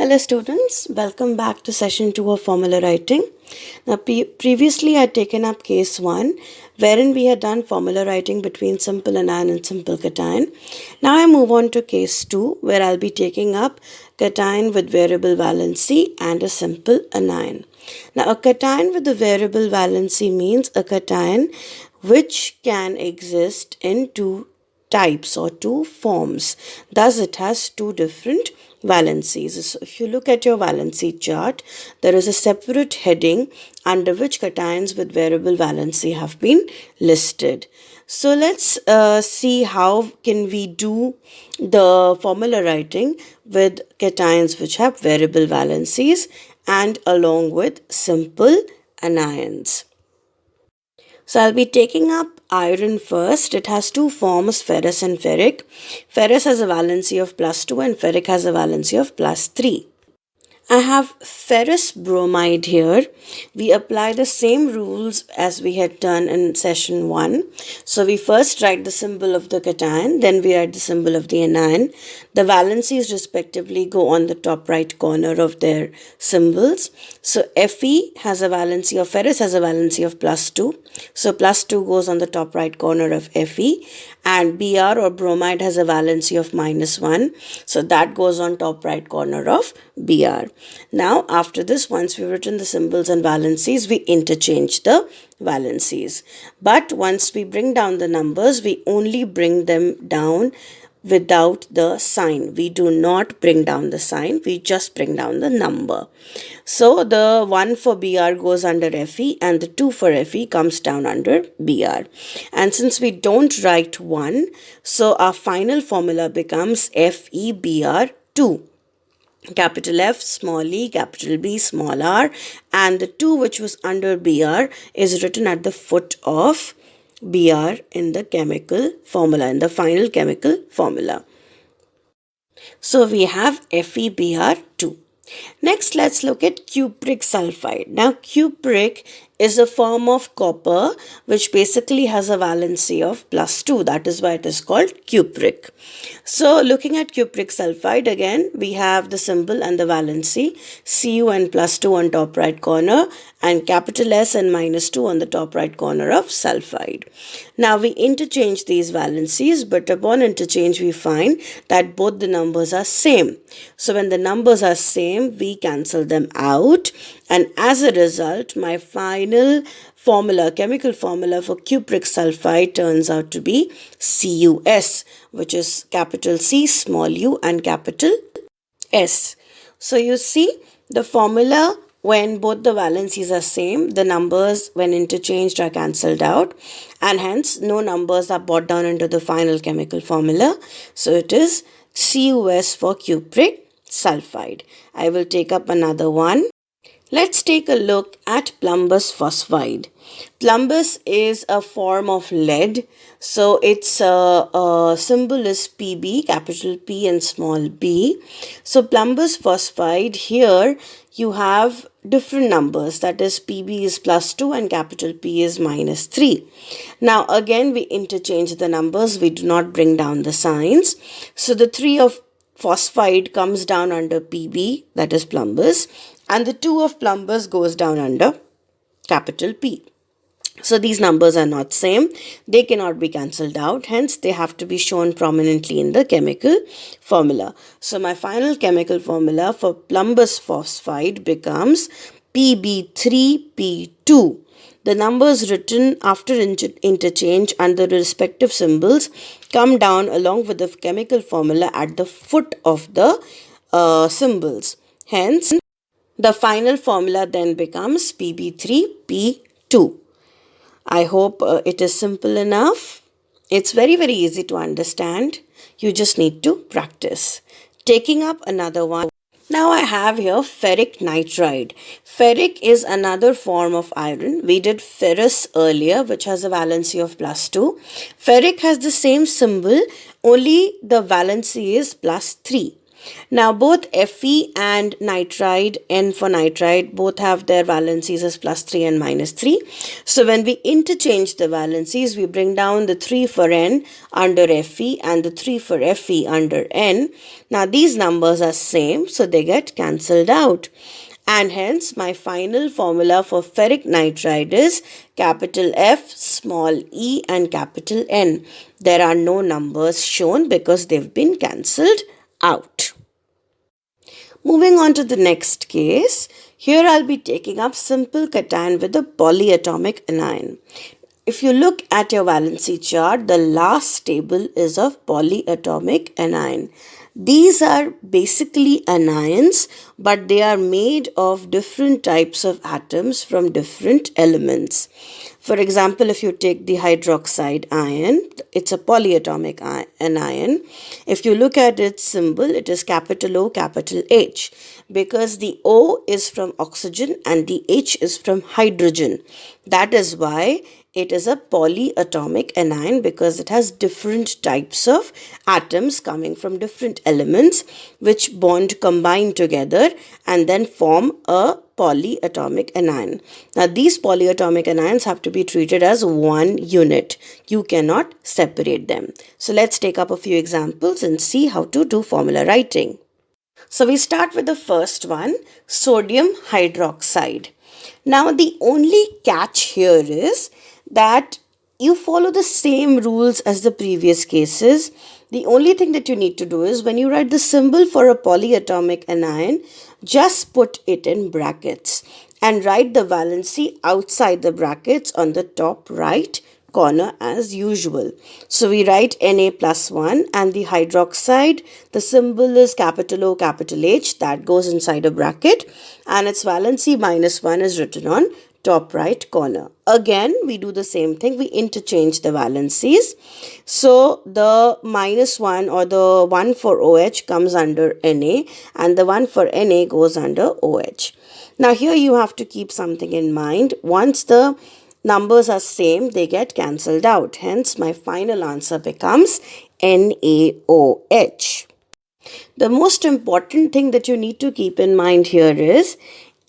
Hello students, welcome back to session 2 of formula writing. Now previously I had taken up case 1 wherein we had done formula writing between simple anion and simple cation. Now I move on to case 2 where I'll be taking up cation with variable valency and a simple anion. Now a cation with a variable valency means a cation which can exist in two types or two forms. Thus it has two different valencies. So if you look at your valency chart, there is a separate heading under which cations with variable valency have been listed. So let's see how can we do the formula writing with cations which have variable valencies and along with simple anions. So I'll be taking up iron first. It has two forms, ferrous and ferric. Ferrous has a valency of +2 and ferric has a valency of +3. I have ferrous bromide here. We apply the same rules as we had done in session 1. So we first write the symbol of the cation, then we write the symbol of the anion. The valencies respectively go on the top right corner of their symbols. So Fe has a valency of ferrous has a valency of +2. So +2 goes on the top right corner of Fe, and Br or bromide has a valency of -1. So that goes on top right corner of Br. Now after this, once we've written the symbols and valencies, we interchange the valencies. But once we bring down the numbers, we only bring them down without the sign. We do not bring down the sign, we just bring down the number. So the 1 for Br goes under Fe and the 2 for Fe comes down under Br. And since we don't write 1, so our final formula becomes FeBr2. Capital F, small e, capital B, small r, and the 2 which was under Br is written at the foot of Br in the chemical formula, in the final chemical formula. So we have FeBr2. Next, let's look at cupric sulphide. Now, cupric is a form of copper which basically has a valency of +2. That is why it is called cupric. So, looking at cupric sulphide, again, we have the symbol and the valency, Cu and +2 on top right corner and capital S and -2 on the top right corner of sulphide. Now, we interchange these valencies, but upon interchange, we find that both the numbers are same. So, when the numbers are same, we cancel them out, and as a result, my final formula, chemical formula for cupric sulphide turns out to be CuS, which is capital C, small u and capital S. So you see the formula when both the valencies are same, the numbers when interchanged are cancelled out, and hence no numbers are brought down into the final chemical formula. So it is CuS for cupric sulphide. I will take up another one. Let's take a look at plumbous phosphide. Plumbous is a form of lead. So its symbol is Pb, capital P and small b. So plumbous phosphide, here you have different numbers. That is Pb is +2 and capital P is -3. Now again we interchange the numbers. We do not bring down the signs. So the 3 of phosphide comes down under Pb, that is plumbous, and the 2 of plumbous goes down under capital P. So these numbers are not same. They cannot be cancelled out. Hence, they have to be shown prominently in the chemical formula. So my final chemical formula for plumbous phosphide becomes Pb3P2. The numbers written after interchange and the respective symbols come down along with the chemical formula at the foot of the symbols. Hence, the final formula then becomes Pb3P2. I hope it is simple enough. It's very easy to understand. You just need to practice. Taking up another one. Now I have here ferric nitride. Ferric is another form of iron. We did ferrous earlier, which has a valency of +2. Ferric has the same symbol, only the valency is +3. Now both Fe and nitride, N for nitride, both have their valencies as +3 and -3. So when we interchange the valencies, we bring down the 3 for N under Fe and the 3 for Fe under N. Now these numbers are same, so they get cancelled out. And hence my final formula for ferric nitride is capital F, small e and capital N. There are no numbers shown because they've been cancelled out. Moving on to the next case, here I'll be taking up simple cation with a polyatomic anion. If you look at your valency chart, the last table is of polyatomic anion. These are basically anions, but they are made of different types of atoms from different elements. For example, if you take the hydroxide ion, it's a polyatomic anion. If you look at its symbol, it is capital O, capital H, because the O is from oxygen and the H is from hydrogen. That is why it is a polyatomic anion, because it has different types of atoms coming from different elements which combine together and then form a polyatomic anion. Now these polyatomic anions have to be treated as one unit. You cannot separate them. So let's take up a few examples and see how to do formula writing. So we start with the first one, sodium hydroxide. Now the only catch here is that you follow the same rules as the previous cases. The only thing that you need to do is when you write the symbol for a polyatomic anion, just put it in brackets and write the valency outside the brackets on the top right corner as usual. So we write Na+1 and the hydroxide, the symbol is capital O, capital H, that goes inside a bracket, and its valency -1 is written on top right corner. Again, we do the same thing. We interchange the valencies. So the -1 or the 1 for OH comes under Na and the 1 for Na goes under OH. Now here you have to keep something in mind. Once the numbers are same, they get cancelled out. Hence, my final answer becomes NaOH. The most important thing that you need to keep in mind here is,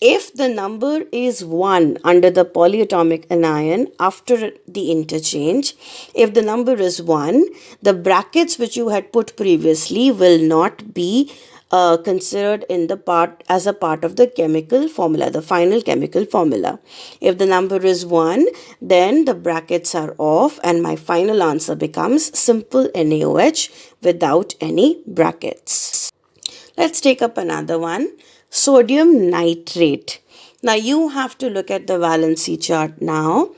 if the number is 1 under the polyatomic anion after the interchange, if the number is 1, the brackets which you had put previously will not be considered in the as a part of the chemical formula, the final chemical formula. If the number is 1, then the brackets are off and my final answer becomes simple NaOH without any brackets. Let's take up another one. Sodium nitrate. Now you have to look at the valency chart now.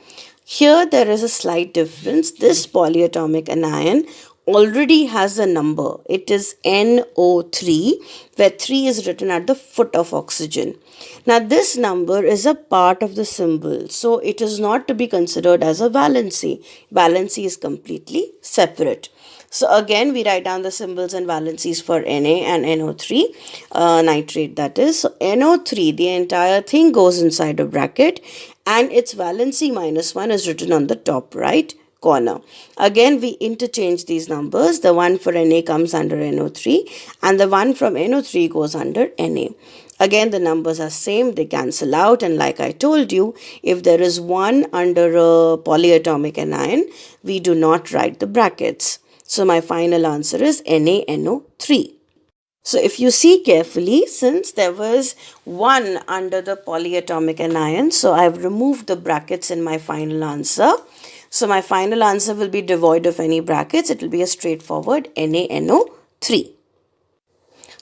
Here there is a slight difference. This polyatomic anion already has a number. It is NO3, where 3 is written at the foot of oxygen. Now this number is a part of the symbol, so it is not to be considered as a valency. Valency is completely separate. So again, we write down the symbols and valencies for Na and NO3, nitrate that is. So NO3, the entire thing goes inside a bracket and its valency -1 is written on the top right corner. Again, we interchange these numbers. The one for Na comes under NO3 and the one from NO3 goes under Na. Again, the numbers are same, they cancel out, and like I told you, if there is 1 under a polyatomic anion, we do not write the brackets. So my final answer is NaNO3. So if you see carefully, since there was 1 under the polyatomic anion, so I've removed the brackets in my final answer. So my final answer will be devoid of any brackets. It will be a straightforward NaNO3.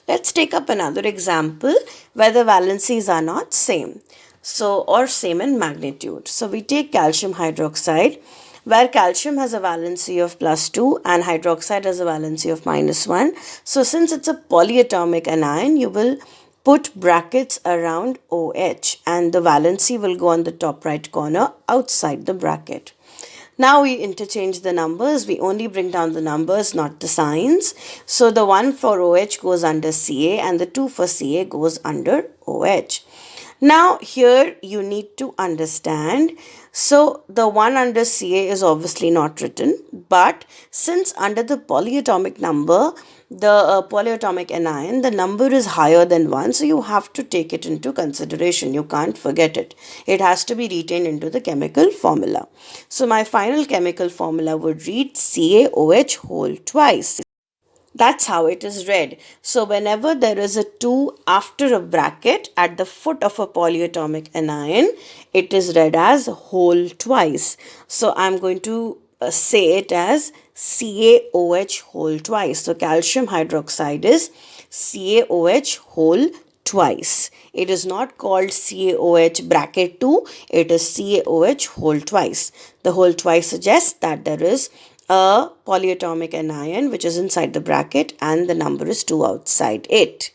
Let's take up another example where the valencies are not same. Or same in magnitude. So we take calcium hydroxide, where calcium has a valency of +2 and hydroxide has a valency of -1. So since it's a polyatomic anion, you will put brackets around OH and the valency will go on the top right corner outside the bracket. Now we interchange the numbers. We only bring down the numbers, not the signs. So the 1 for OH goes under Ca and the 2 for Ca goes under OH. Now here you need to understand, so the 1 under Ca is obviously not written, but since under the polyatomic number the polyatomic anion, the number is higher than 1, so you have to take it into consideration. You can't forget it. It has to be retained into the chemical formula. So my final chemical formula would read CaOH whole twice. That's how it is read. So whenever there is a 2 after a bracket at the foot of a polyatomic anion, it is read as whole twice. So I'm going to say it as CaOH whole twice. So calcium hydroxide is CaOH whole twice. It is not called CaOH bracket 2. It is CaOH whole twice. The whole twice suggests that there is a polyatomic anion which is inside the bracket and the number is 2 outside it.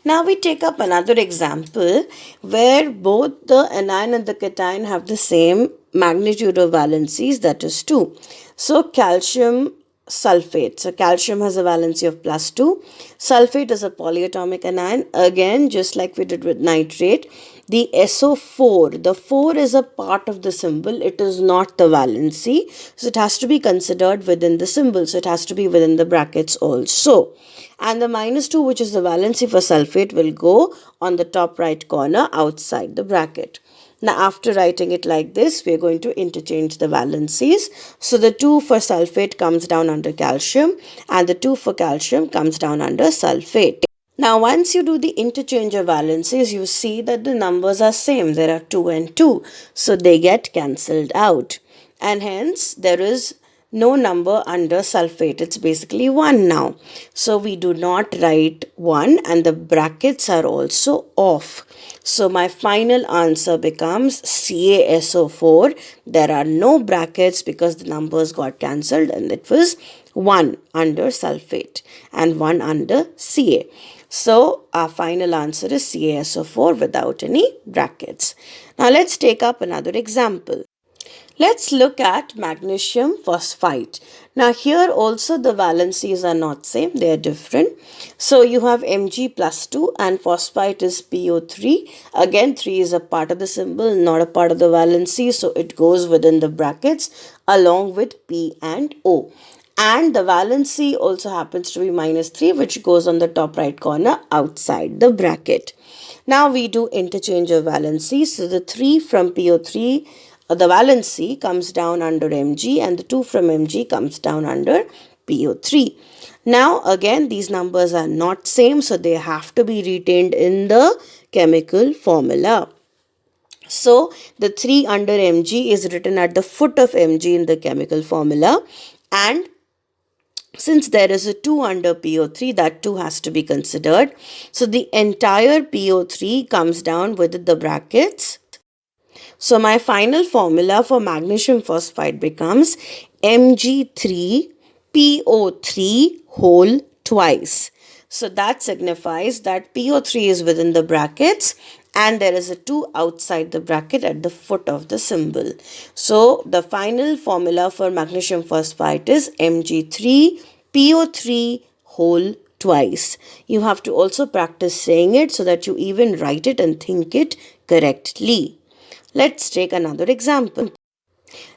Now we take up another example where both the anion and the cation have the same magnitude of valencies, that is 2. So calcium sulphate. So calcium has a valency of +2. Sulphate is a polyatomic anion. Again, just like we did with nitrate, the SO4, the 4 is a part of the symbol. It is not the valency. So it has to be considered within the symbol. So it has to be within the brackets also. And the -2, which is the valency for sulphate, will go on the top right corner outside the bracket. Now, after writing it like this, we are going to interchange the valencies. So the 2 for sulphate comes down under calcium and the 2 for calcium comes down under sulphate. Now, once you do the interchange of valencies, you see that the numbers are same. There are 2 and 2. So they get cancelled out. And hence, there is no number under sulphate. It's basically 1 now. So we do not write 1 and the brackets are also off. So my final answer becomes CaSO4. There are no brackets because the numbers got cancelled and it was 1 under sulphate and 1 under Ca. So our final answer is CaSO4 without any brackets. Now let's take up another example. Let's look at magnesium phosphide. Now here also the valencies are not same, they are different. So you have Mg +2 and phosphite is PO3. Again 3 is a part of the symbol, not a part of the valency, so it goes within the brackets along with P and O. And the valency also happens to be -3, which goes on the top right corner outside the bracket. Now we do interchange of valency. So the 3 from PO3, the valency comes down under Mg and the 2 from Mg comes down under PO3. Now again these numbers are not same, so they have to be retained in the chemical formula. So the 3 under Mg is written at the foot of Mg in the chemical formula, and since there is a 2 under PO3, that 2 has to be considered. So the entire PO3 comes down with the brackets. So my final formula for magnesium phosphide becomes Mg3PO3 whole twice. So that signifies that PO3 is within the brackets and there is a 2 outside the bracket at the foot of the symbol. So the final formula for magnesium phosphide is Mg3PO3 whole twice. You have to also practice saying it so that you even write it and think it correctly. Let's take another example.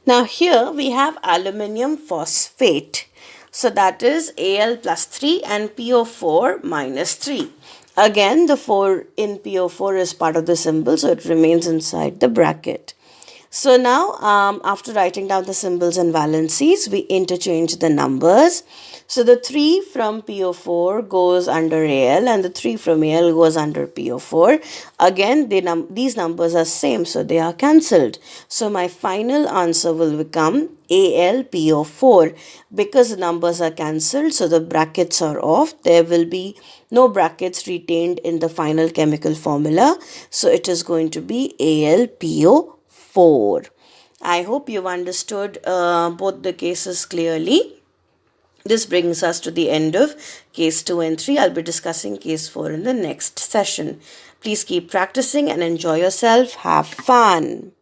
Now here we have aluminium phosphate. So that is Al +3 and PO4 -3. Again, the 4 in PO4 is part of the symbol, so it remains inside the bracket. So now, after writing down the symbols and valencies, we interchange the numbers. So the 3 from PO4 goes under Al and the 3 from Al goes under PO4. Again, these numbers are same, so they are cancelled. So my final answer will become AlPO4. Because the numbers are cancelled, so the brackets are off. There will be no brackets retained in the final chemical formula. So it is going to be AlPO4. I hope you've understood both the cases clearly. This brings us to the end of case 2 and 3. I'll be discussing case 4 in the next session. Please keep practicing and enjoy yourself. Have fun.